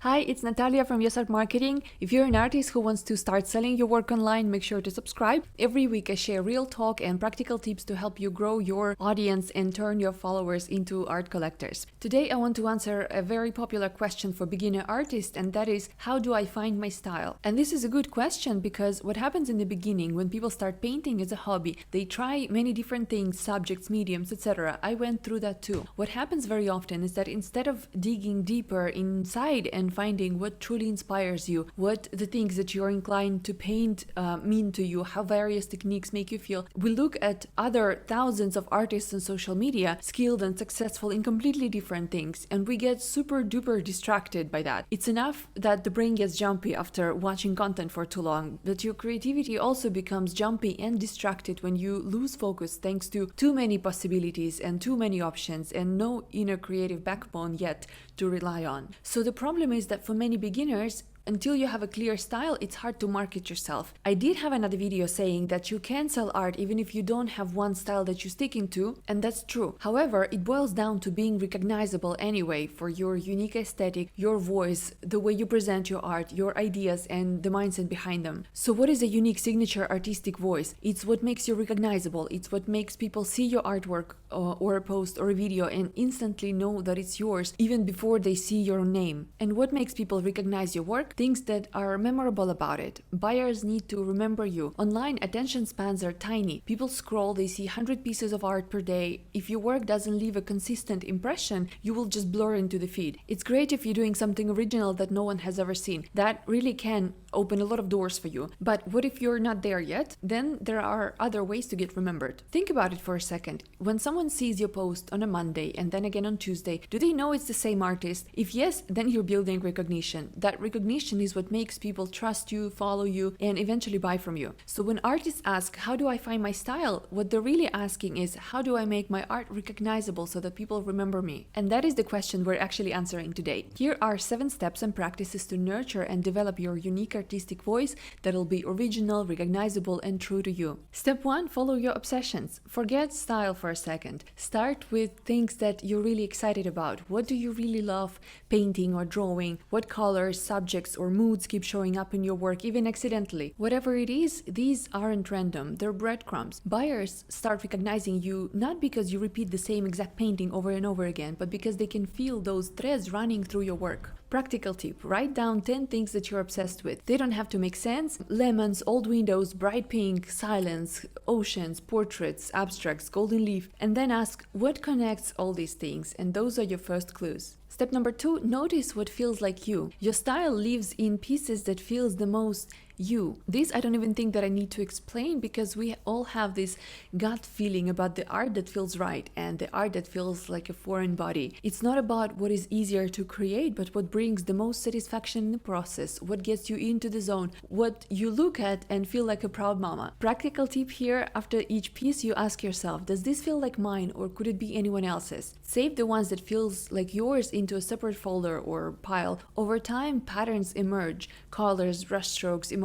Hi, it's Natalia from Yes Art Marketing. If you're an artist who wants to start selling your work online, make sure to subscribe. Every week I share real talk and practical tips to help you grow your audience and turn your followers into art collectors. Today I want to answer a very popular question for beginner artists, and that is, how do I find my style? And this is a good question because what happens in the beginning when people start painting as a hobby, they try many different things, subjects, mediums, etc. I went through that too. What happens very often is that instead of digging deeper inside and finding what truly inspires you, what the things that you're inclined to paint mean to you, how various techniques make you feel, we look at other thousands of artists on social media, skilled and successful in completely different things, and we get super duper distracted by that. It's enough that the brain gets jumpy after watching content for too long, but your creativity also becomes jumpy and distracted when you lose focus thanks to too many possibilities and too many options and no inner creative backbone yet to rely on. So the problem is that for many beginners, until you have a clear style, it's hard to market yourself. I did have another video saying that you can sell art even if you don't have one style that you're sticking to, and that's true. However, it boils down to being recognizable anyway for your unique aesthetic, your voice, the way you present your art, your ideas, and the mindset behind them. So what is a unique signature artistic voice? It's what makes you recognizable. It's what makes people see your artwork or a post or a video and instantly know that it's yours even before they see your name. And what makes people recognize your work? Things that are memorable about it. Buyers need to remember you. Online, attention spans are tiny. People scroll, they see 100 pieces of art per day. If your work doesn't leave a consistent impression, you will just blur into the feed. It's great if you're doing something original that no one has ever seen. That really can open a lot of doors for you. But what if you're not there yet? Then there are other ways to get remembered. Think about it for a second. When someone sees your post on a Monday and then again on Tuesday, do they know it's the same artist? If yes, then you're building recognition. That recognition is what makes people trust you, follow you, and eventually buy from you. So when artists ask, how do I find my style? What they're really asking is, how do I make my art recognizable so that people remember me? And that is the question we're actually answering today. Here are 7 steps and practices to nurture and develop your unique artistic voice that'll be original, recognizable, and true to you. Step 1, follow your obsessions. Forget style for a second. Start with things that you're really excited about. What do you really love painting or drawing? What colors, subjects, or moods keep showing up in your work, even accidentally? Whatever it is, these aren't random, they're breadcrumbs. Buyers start recognizing you not because you repeat the same exact painting over and over again, but because they can feel those threads running through your work. Practical tip, write down 10 things that you're obsessed with. They don't have to make sense. Lemons, old windows, bright pink, silence, oceans, portraits, abstracts, golden leaf, and then ask what connects all these things, and those are your first clues. Step number 2, notice what feels like you. Your style lives in pieces that feels the most you. This I don't even think that I need to explain because we all have this gut feeling about the art that feels right and the art that feels like a foreign body. It's not about what is easier to create, but what brings the most satisfaction in the process, what gets you into the zone, what you look at and feel like a proud mama. Practical tip here, after each piece you ask yourself, does this feel like mine or could it be anyone else's? Save the ones that feels like yours into a separate folder or pile. Over time, patterns emerge, colors, brushstrokes, emotions.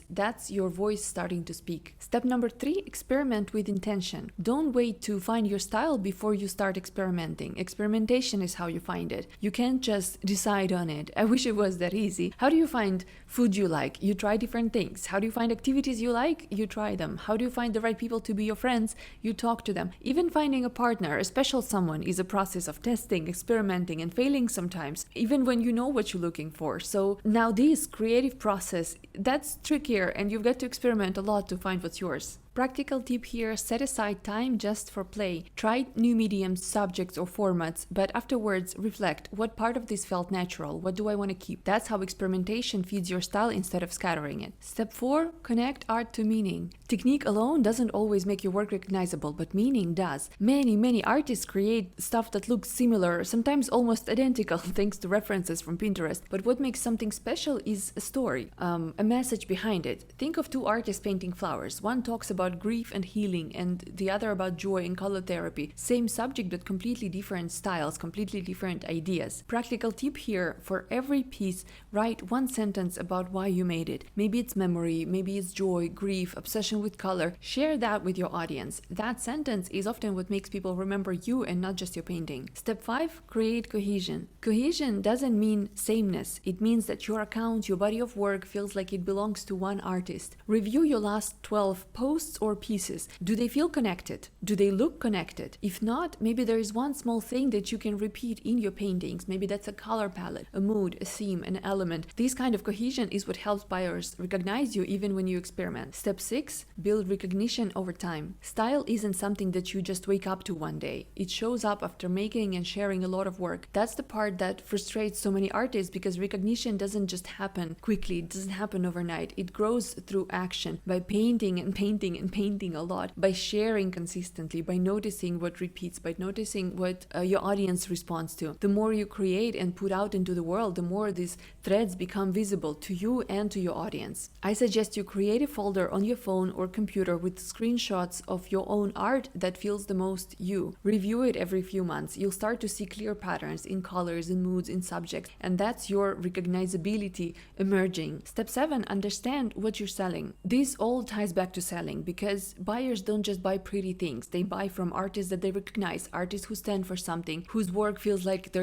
That's your voice starting to speak. Step number 3, experiment with intention. Don't wait to find your style before you start experimenting. Experimentation is how you find it. You can't just decide on it. I wish it was that easy. How do you find food you like? You try different things. How do you find activities you like? You try them. How do you find the right people to be your friends? You talk to them. Even finding a partner, a special someone, is a process of testing, experimenting, and failing sometimes, even when you know what you're looking for. So now this creative process, that's trickier, and you've got to experiment a lot to find what's yours. Practical tip here, set aside time just for play. Try new mediums, subjects, or formats, but afterwards reflect, what part of this felt natural? What do I want to keep? That's how experimentation feeds your style instead of scattering it. Step 4, connect art to meaning. Technique alone doesn't always make your work recognizable, but meaning does. Many artists create stuff that looks similar, sometimes almost identical, thanks to references from Pinterest. But what makes something special is a story, a message behind it. Think of 2 artists painting flowers. One talks about about grief and healing, and the other about joy and color therapy. Same subject, but completely different styles, completely different ideas. Practical tip here: for every piece, write one sentence about why you made it. Maybe it's memory, maybe it's joy, grief, obsession with color. Share that with your audience. That sentence is often what makes people remember you and not just your painting. Step 5, create cohesion. Cohesion doesn't mean sameness. It means that your account, your body of work feels like it belongs to one artist. Review your last 12 posts or pieces. Do they feel connected? Do they look connected? If not, maybe there is one small thing that you can repeat in your paintings. Maybe that's a color palette, a mood, a theme, an element. This kind of cohesion is what helps buyers recognize you even when you experiment. Step 6, build recognition over time. Style isn't something that you just wake up to one day. It shows up after making and sharing a lot of work. That's the part that frustrates so many artists, because recognition doesn't just happen quickly. It doesn't happen overnight. It grows through action, by painting and painting and painting a lot, by sharing consistently, by noticing what repeats, by noticing what your audience responds to. The more you create and put out into the world, the more these threads become visible to you and to your audience. I suggest you create a folder on your phone or computer with screenshots of your own art that feels the most you. Review it every few months. You'll start to see clear patterns in colors, in moods, in subjects, and that's your recognizability emerging. Step 7, understand what you're selling. This all ties back to selling, because buyers don't just buy pretty things. They buy from artists that they recognize, artists who stand for something, whose work feels like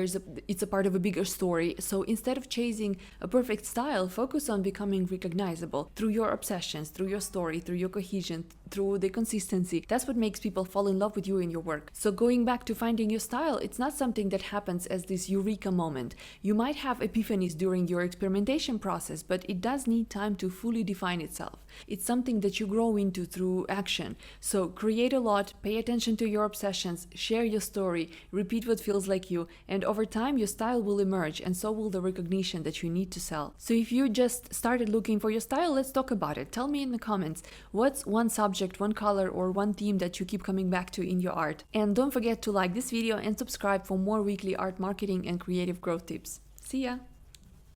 it's a part of a bigger story. So instead of chasing a perfect style, focus on becoming recognizable through your obsessions, through your story, through your cohesion, through the consistency. That's what makes people fall in love with you and your work. So going back to finding your style, it's not something that happens as this eureka moment. You might have epiphanies during your experimentation process, but it does need time to fully define itself. It's something that you grow into through action. So create a lot, pay attention to your obsessions, share your story, repeat what feels like you, and over time your style will emerge, and so will the recognition that you need to sell. So if you just started looking for your style, let's talk about it. Tell me in the comments, what's one subject, one color, or one theme that you keep coming back to in your art? And don't forget to like this video and subscribe for more weekly art marketing and creative growth tips. See ya!